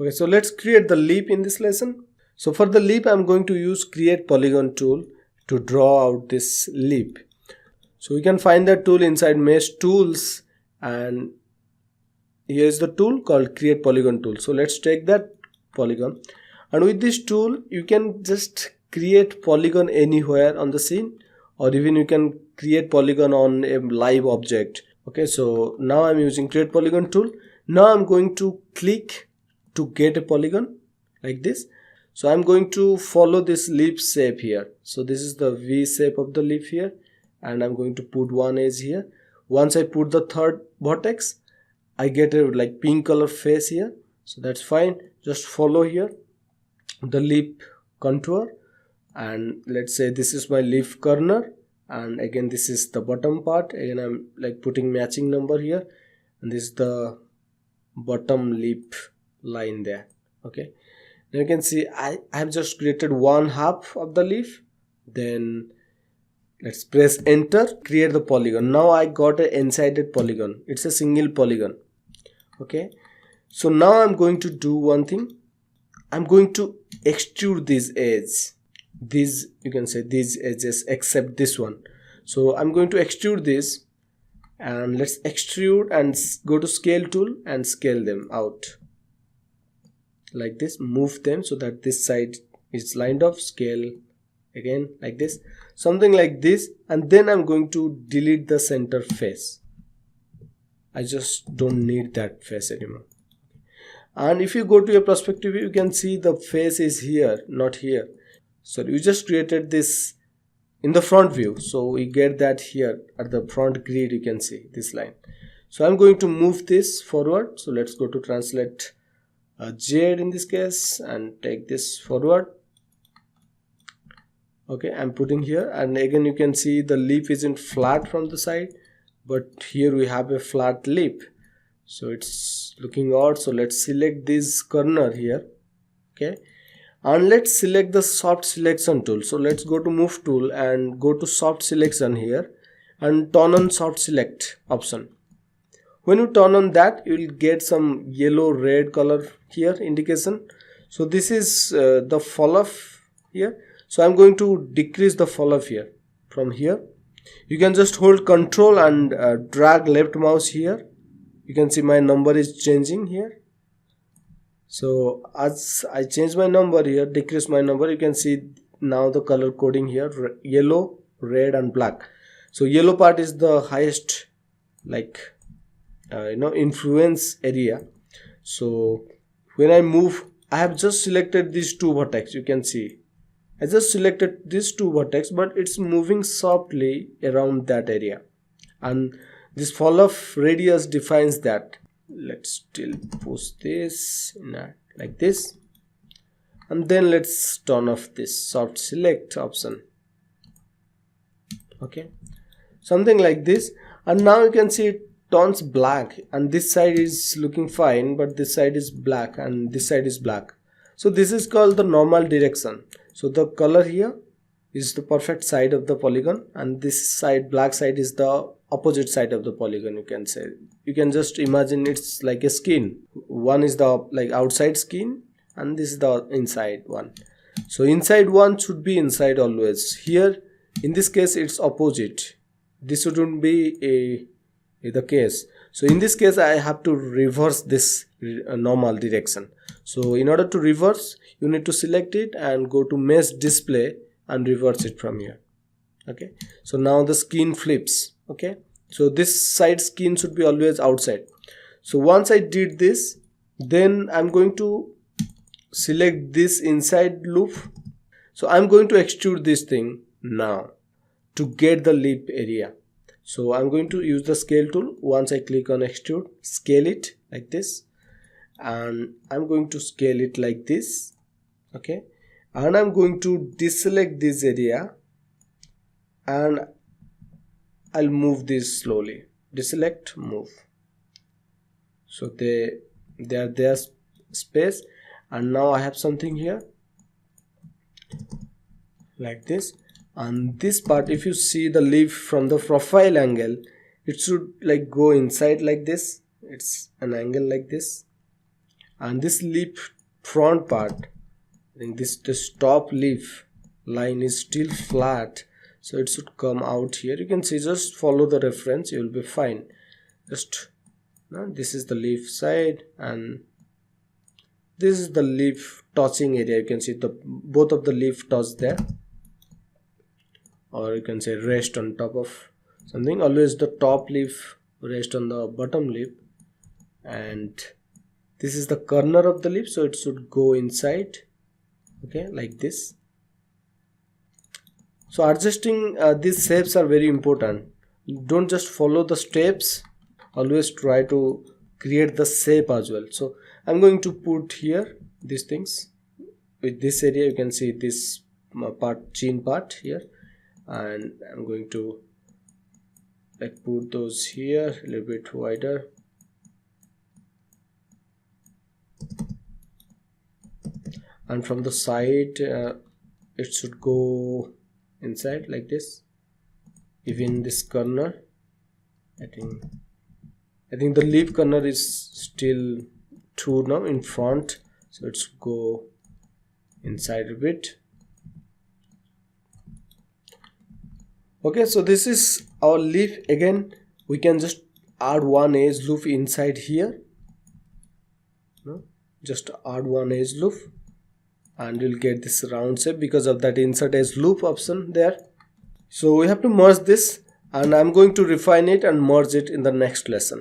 Okay, so let's create the leaf in this lesson. So for the leaf, I'm going to use create polygon tool to draw out this leaf. So we can find that tool inside mesh tools, and here is the tool called create polygon tool. So let's take that polygon, and with this tool you can just create polygon anywhere on the scene, or even you can create polygon on a live object. Okay, so now I'm using create polygon tool. Now I'm going to click to get a polygon like this. So I'm going to follow this leaf shape here. So this is the V shape of the leaf here, and I'm going to put one edge here. Once I put the third vertex, I get a like pink color face here. So that's fine. Just follow here the leaf contour, and let's say this is my leaf corner, and again this is the bottom part. Again I'm like putting matching number here, and this is the bottom leaf line there. Okay, now you can see I have just created one half of the leaf. Then let's press enter, create the polygon. Now I got an n-sided polygon. It's a single polygon. Okay, so now I'm going to do one thing. I'm going to extrude these edges. These, you can say these edges except this one. So I'm going to extrude this, and let's extrude and go to scale tool and scale them out like this. Move them so that this side is lined up. Scale again like this, something like this, and then I'm going to delete the center face. I just don't need that face anymore. And if you go to your perspective view, you can see the face is here, not here. So you just created this in the front view, so we get that here at the front grid. You can see this line. So I'm going to move this forward. So let's go to translate Z in this case and take this forward. Okay, I'm putting here, and again you can see the leaf isn't flat from the side, but here we have a flat leaf, so it's looking odd. So let's select this corner here. Okay, and let's select the soft selection tool. So let's go to move tool and go to soft selection here and turn on soft select option. When you turn on that, you will get some yellow red color here indication. So this is the fall off here. So I'm going to decrease the fall off here. From here you can just hold control and drag left mouse here. You can see my number is changing here. So as I change my number here, decrease my number, you can see now the color coding here, yellow, red and black. So yellow part is the highest like influence area. So when I move, I have just selected these two vertex. You can see I just selected these two vertex, but it's moving softly around that area, and this fall off radius defines that. Let's still push this like this, and then let's turn off this soft select option. Okay, something like this, and now you can see it turns black, and this side is looking fine, but this side is black and this side is black. So this is called the normal direction. So the color here is the perfect side of the polygon, and this side, black side, is the opposite side of the polygon. You can say, you can just imagine it's like a skin. One is the like outside skin, and this is the inside one. So inside one should be inside always. Here in this case it's opposite. This shouldn't be the case. So in this case I have to reverse this normal direction. So in order to reverse, you need to select it and go to mesh display and reverse it from here. Okay, so now the skin flips. Okay, so this side skin should be always outside. So once I did this, then I'm going to select this inside loop. So I'm going to extrude this thing now to get the leaf area. So I'm going to use the scale tool. Once I click on extrude, scale it like this, and I'm going to scale it like this. Okay, and I'm going to deselect this area, and I'll move this slowly. Deselect, move. So they are their space, and now I have something here like this. And this part, if you see the leaf from the profile angle, it should like go inside like this. It's an angle like this, and this leaf front part, I think this top leaf line is still flat, so it should come out here. You can see, just follow the reference, you will be fine. Just this is the leaf side and this is the leaf touching area. You can see the both of the leaf touch there, or you can say rest on top of something. Always the top leaf rest on the bottom leaf, and this is the corner of the leaf, so it should go inside, okay, like this. So adjusting these shapes are very important. Don't just follow the steps, always try to create the shape as well. So I'm going to put here these things with this area. You can see this part, chin part here, and I'm going to like put those here a little bit wider. And from the side it should go inside like this. Even this corner, I think the leaf corner is still true now in front, so let's go inside a bit. Okay, so this is our leaf. Again, we can just add one edge loop inside here. Just add one edge loop and you'll get this round shape because of that insert edge loop option there. So we have to merge this, and I'm going to refine it and merge it in the next lesson.